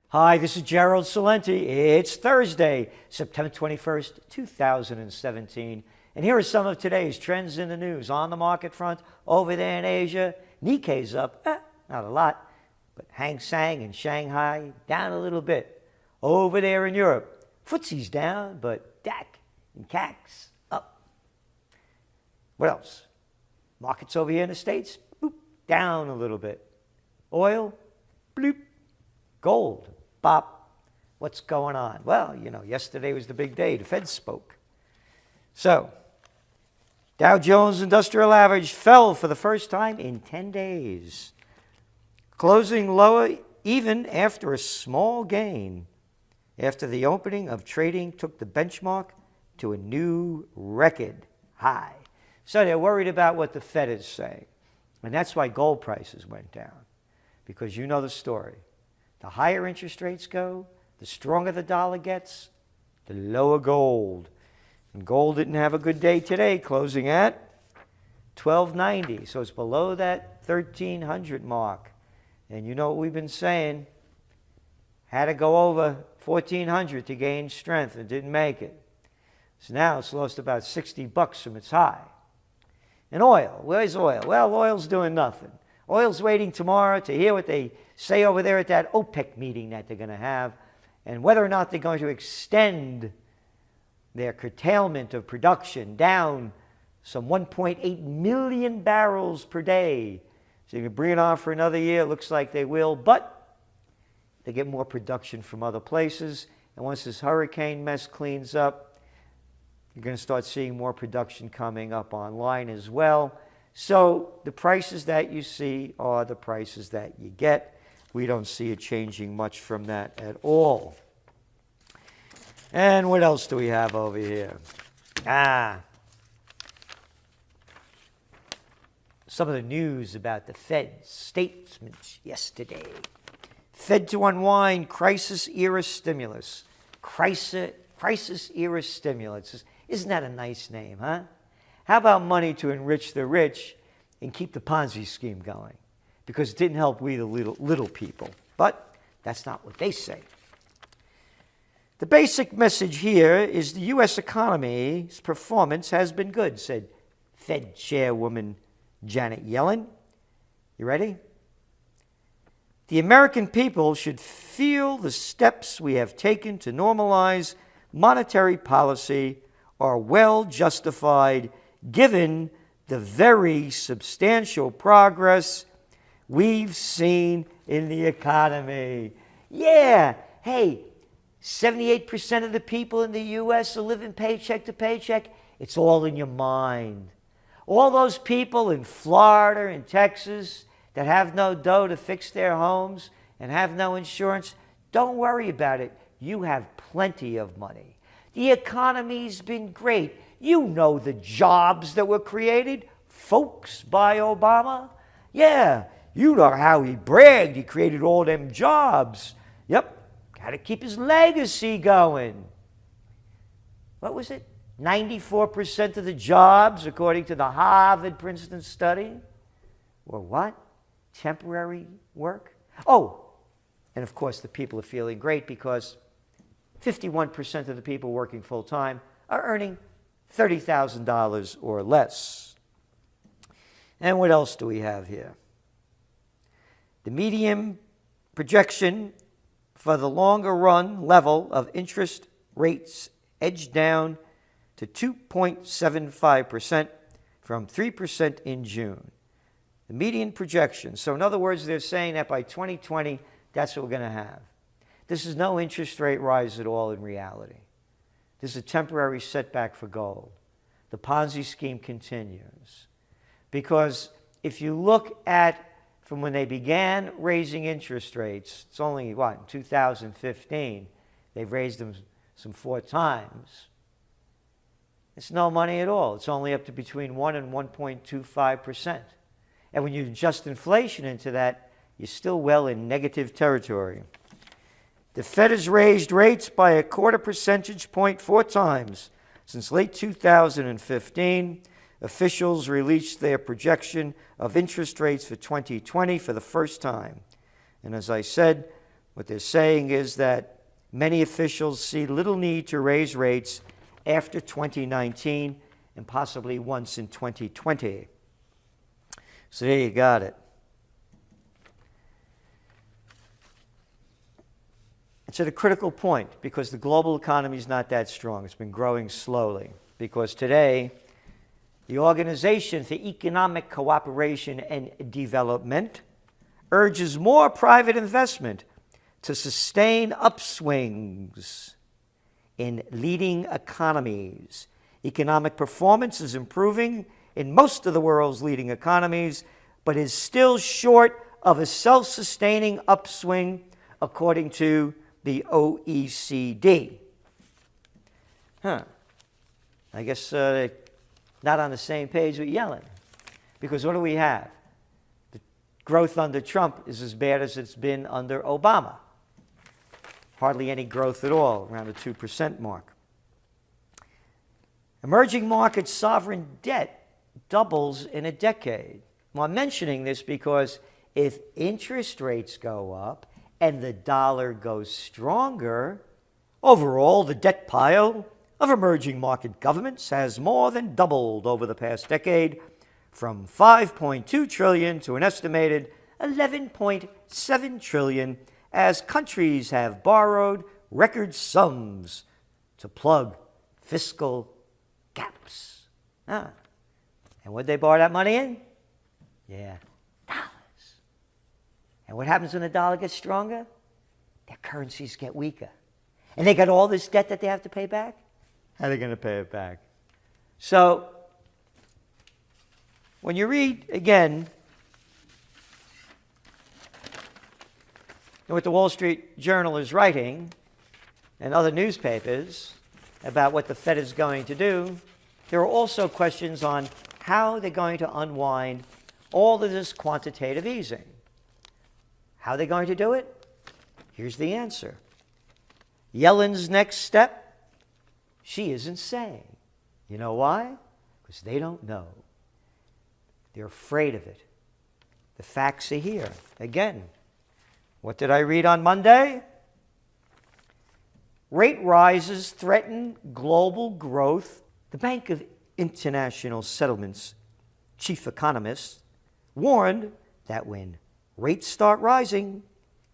Hi, this is Gerald Salenti. It's Thursday, September 21st, 2017. And here are some of today's trends in the news. On the market front, over there in Asia, Nikkei's up, not a lot, but Hang Seng in Shanghai down a little bit. Over there in Europe, FTSE's down, but DAX and CAC's up. What else? Markets over here in the States, boop, down a little bit. Oil, bloop. Gold, bop. What's going on? Well, yesterday was the big day. The Fed spoke. So, Dow Jones Industrial Average fell for the first time in 10 days, closing lower even after a small gain after the opening of trading took the benchmark to a new record high. So they're worried about what the Fed is saying. And that's why gold prices went down, because you know the story. The higher interest rates go, the stronger the dollar gets, the lower gold. And gold didn't have a good day today, closing at $12.90. So it's below that 1,300 mark. And you know what we've been saying? Had to go over 1,400 to gain strength and didn't make it. So now it's lost about $60 from its high. And oil, where's oil? Well, oil's doing nothing. Oil's waiting tomorrow to hear what they say over there at that OPEC meeting that they're going to have, and whether or not they're going to extend their curtailment of production down some 1.8 million barrels per day. So you can bring it on for another year. It looks like they will, but they get more production from other places. And once this hurricane mess cleans up, you're going to start seeing more production coming up online as well. So the prices that you see are the prices that you get. We don't see it changing much from that at all. And what else do we have over here? Some of the news about the Fed's statements yesterday. Fed to unwind crisis-era stimulus. Crisis-era stimulus. Isn't that a nice name, huh? How about money to enrich the rich and keep the Ponzi scheme going? Because it didn't help we the little people. But that's not what they say. The basic message here is the U.S. economy's performance has been good, said Fed Chairwoman Janet Yellen. You ready? The American people should feel the steps we have taken to normalize monetary policy are well justified given the very substantial progress we've seen in the economy. Yeah, hey, 78% of the people in the U.S. are living paycheck to paycheck. It's all in your mind. All those people in Florida and Texas that have no dough to fix their homes and have no insurance, don't worry about it. You have plenty of money. The economy's been great. You know the jobs that were created, folks, by Obama. Yeah, you know how he bragged he created all them jobs. Yep, got to keep his legacy going. What was it? 94% of the jobs, according to the Harvard-Princeton study, were what? Temporary work? Oh, and of course the people are feeling great because 51% of the people working full-time are earning $30,000 or less. And what else do we have here? The median projection for the longer run level of interest rates edged down to 2.75% from 3% in June. The median projection. So in other words, they're saying that by 2020, that's what we're going to have. This is no interest rate rise at all in reality. This is a temporary setback for gold. The Ponzi scheme continues. Because if you look at from when they began raising interest rates, it's only, in 2015, they've raised them some 4 times. It's no money at all. It's only up to between 1 and 1.25%. And when you adjust inflation into that, you're still well in negative territory. The Fed has raised rates by a 0.25 percentage point 4 times since late 2015. Officials released their projection of interest rates for 2020 for the first time. And as I said, What they're saying is that many officials see little need to raise rates after 2019 and possibly once in 2020. So there you got it. It's at a critical point because the global economy is not that strong. It's been growing slowly because today the Organization for Economic Cooperation and Development urges more private investment to sustain upswings in leading economies. Economic performance is improving in most of the world's leading economies, but is still short of a self-sustaining upswing, according to the OECD. I guess they're not on the same page with Yellen, because what do we have? The growth under Trump is as bad as it's been under Obama. Hardly any growth at all, around the 2% mark. Emerging market sovereign debt doubles in a decade. Well, I'm mentioning this because if interest rates go up and the dollar goes stronger, overall the debt pile of emerging market governments has more than doubled over the past decade, from $5.2 trillion to an estimated $11.7 trillion, as countries have borrowed record sums to plug fiscal gaps. And what'd they borrow that money in? Yeah, dollars. And what happens when the dollar gets stronger? Their currencies get weaker. And they got all this debt that they have to pay back? How are they going to pay it back? So, when you read, again, what the Wall Street Journal is writing, and other newspapers, about what the Fed is going to do, there are also questions on how they're going to unwind all of this quantitative easing. How are they going to do it? Here's the answer. Yellen's next step, she isn't saying. You know why? Because they don't know. They're afraid of it. The facts are here. Again, what did I read on Monday? Rate rises threaten global growth. The Bank of International Settlements chief economist warned that when rates start rising,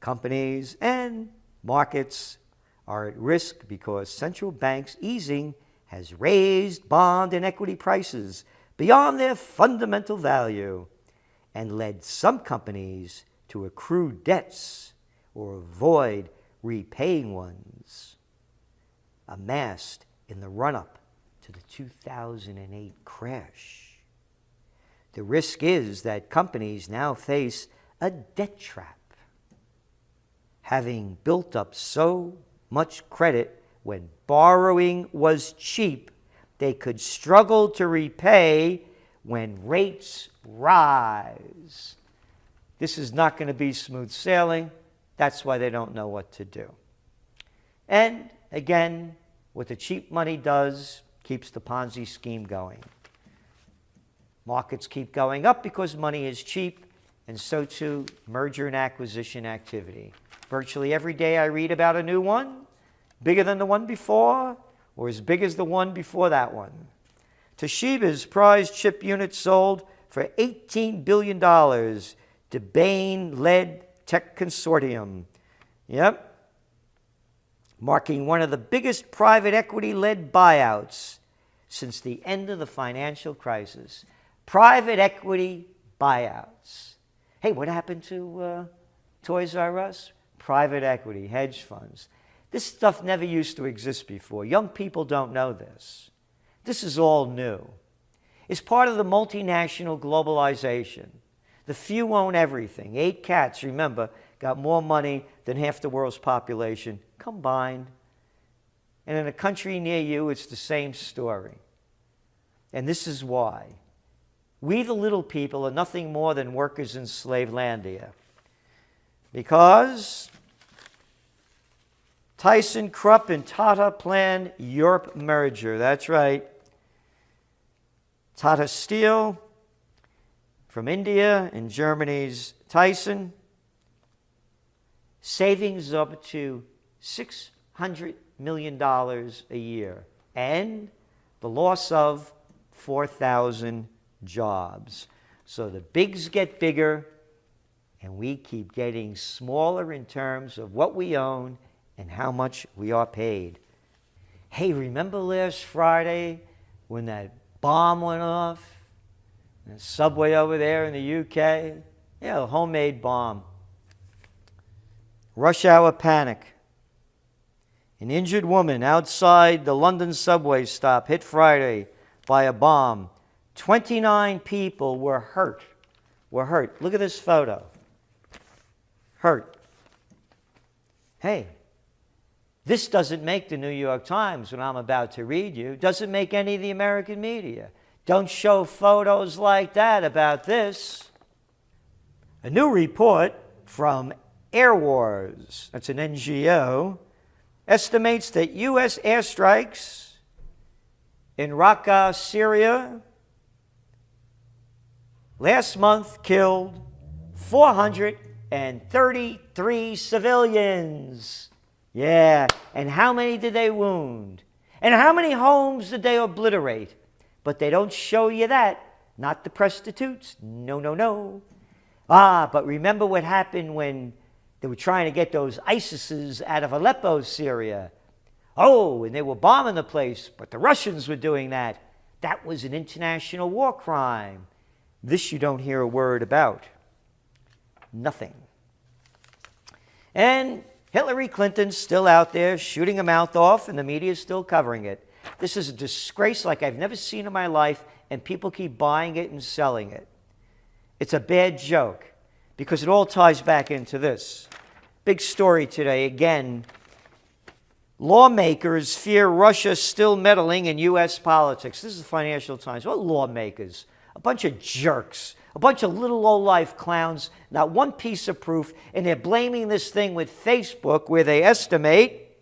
companies and markets are at risk because central banks' easing has raised bond and equity prices beyond their fundamental value and led some companies to accrue debts or avoid repaying ones amassed in the run-up to the 2008 crash. The risk is that companies now face a debt trap, having built up so much credit when borrowing was cheap, they could struggle to repay when rates rise. This is not going to be smooth sailing. That's why they don't know what to do. And again, what the cheap money does keeps the Ponzi scheme going. Markets keep going up because money is cheap, and so too merger and acquisition activity. Virtually every day I read about a new one, bigger than the one before, or as big as the one before that one. Toshiba's prize chip unit sold for $18 billion to Bain-led tech consortium. Yep. Marking one of the biggest private equity-led buyouts since the end of the financial crisis. Private equity buyouts. Hey, what happened to Toys R Us? Private equity, hedge funds. This stuff never used to exist before. Young people don't know this. This is all new. It's part of the multinational globalization. The few own everything. 8 cats, remember, got more money than half the world's population combined. And in a country near you, it's the same story. And this is why. We, the little people, are nothing more than workers in Slavelandia. Because ThyssenKrupp and Tata plan Europe merger. That's right. Tata Steel from India and Germany's Thyssen savings up to $600 million a year, and the loss of 4,000 jobs. So the bigs get bigger, and we keep getting smaller in terms of what we own and how much we are paid. Hey, remember last Friday when that bomb went off in the subway over there in the UK? Yeah, a homemade bomb. Rush hour panic. An injured woman outside the London subway stop hit Friday by a bomb. 29 people were hurt. Look at this photo. Hurt. Hey, this doesn't make the New York Times, what I'm about to read you. Doesn't make any of the American media. Don't show photos like that about this. A new report from Air Wars, that's an NGO, estimates that U.S. airstrikes in Raqqa, Syria, last month killed 433 civilians. Yeah, and how many did they wound? And how many homes did they obliterate? But they don't show you that. Not the prostitutes. No. But remember what happened when they were trying to get those ISISes out of Aleppo, Syria. Oh, and they were bombing the place, but the Russians were doing that. That was an international war crime. This you don't hear a word about. Nothing. And Hillary Clinton's still out there shooting her mouth off, and the media is still covering it. This is a disgrace like I've never seen in my life, and people keep buying it and selling it. It's a bad joke, because it all ties back into this. Big story today, again. Lawmakers fear Russia still meddling in U.S. politics. This is the Financial Times. What lawmakers? A bunch of jerks. A bunch of little low-life clowns. Not one piece of proof. And they're blaming this thing with Facebook, where they estimate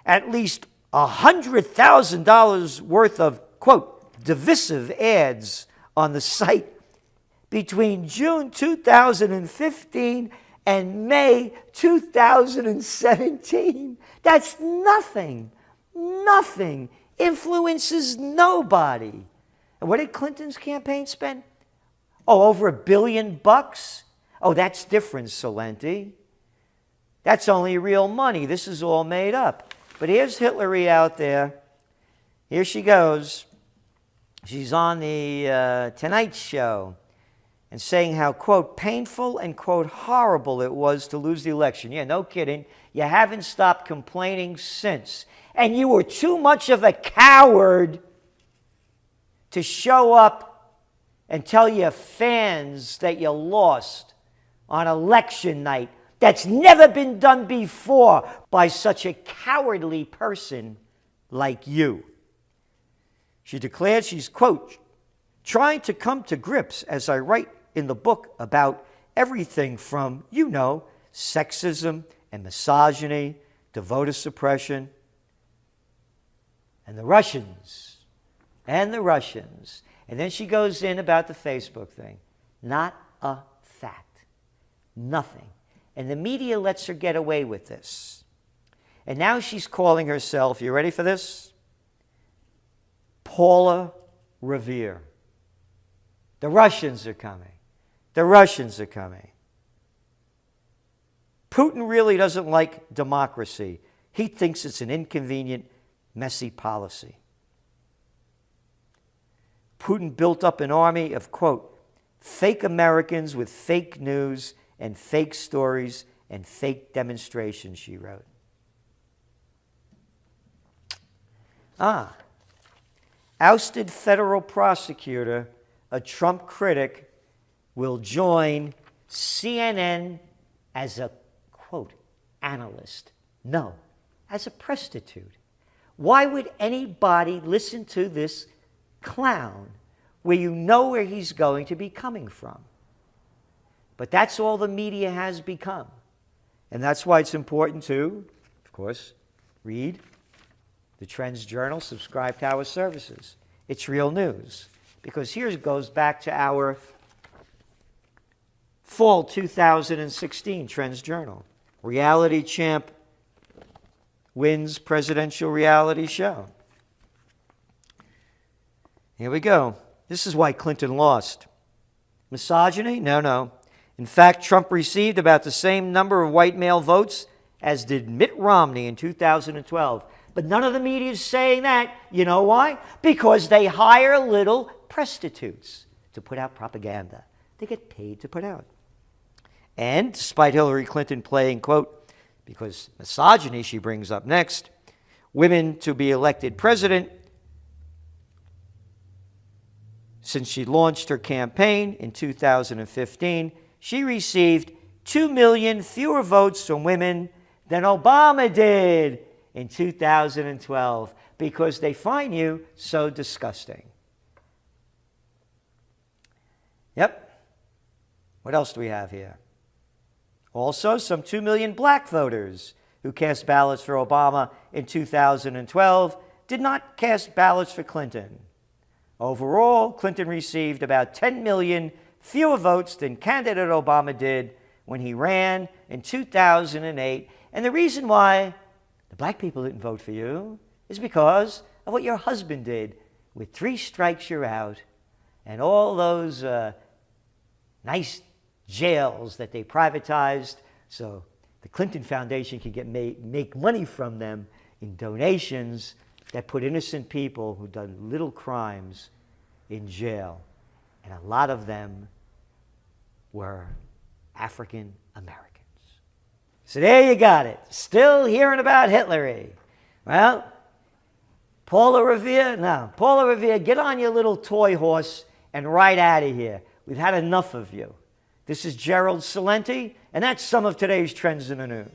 at least $100,000 worth of, quote, divisive ads on the site between June 2015 and May 2017. That's nothing. Nothing. Influences nobody. And what did Clinton's campaign spend? Oh, over $1 billion? Oh, that's different, Salenti. That's only real money. This is all made up. But here's Hillary out there. Here she goes. She's on the Tonight Show and saying how, quote, painful and, quote, horrible it was to lose the election. Yeah, no kidding. You haven't stopped complaining since. And you were too much of a coward to show up and tell your fans that you lost on election night. That's never been done before by such a cowardly person like you. She declared she's, quote, trying to come to grips, as I write in the book, about everything from, you know, sexism and misogyny to voter suppression. And the Russians. And then she goes in about the Facebook thing. Not a fact. Nothing. And the media lets her get away with this. And now she's calling herself, you ready for this? Paula Revere. The Russians are coming. Putin really doesn't like democracy. He thinks it's an inconvenient, messy policy. Putin built up an army of, quote, fake Americans with fake news and fake stories and fake demonstrations, she wrote. Ousted federal prosecutor, a Trump critic, will join CNN as a, quote, analyst. No, as a prostitute. Why would anybody listen to this clown where you know where he's going to be coming from? But that's all the media has become. And that's why it's important to, of course, read the Trends Journal, subscribe to our services. It's real news. Because here it goes back to our fall 2016 Trends Journal. reality champ wins presidential reality show. Here we go. This is why Clinton lost. Misogyny? No. In fact, Trump received about the same number of white male votes as did Mitt Romney in 2012. But none of the media is saying that. You know why? Because they hire little prostitutes to put out propaganda. They get paid to put out. And despite Hillary Clinton playing, quote, because misogyny she brings up next, women to be elected president, since she launched her campaign in 2015, she received 2 million fewer votes from women than Obama did in 2012 because they find you so disgusting. Yep. What else do we have here? Also, some 2 million black voters who cast ballots for Obama in 2012 did not cast ballots for Clinton. Overall, Clinton received about 10 million fewer votes than candidate Obama did when he ran in 2008. And the reason why the black people didn't vote for you is because of what your husband did. With 3 strikes, you're out. And all those nice jails that they privatized so the Clinton Foundation could make money from them in donations that put innocent people who've done little crimes in jail. And a lot of them were African Americans. So there you got it. Still hearing about Hitler. Well, Paula Revere, get on your little toy horse and ride out of here. We've had enough of you. This is Gerald Celente, and that's some of today's trends in the news.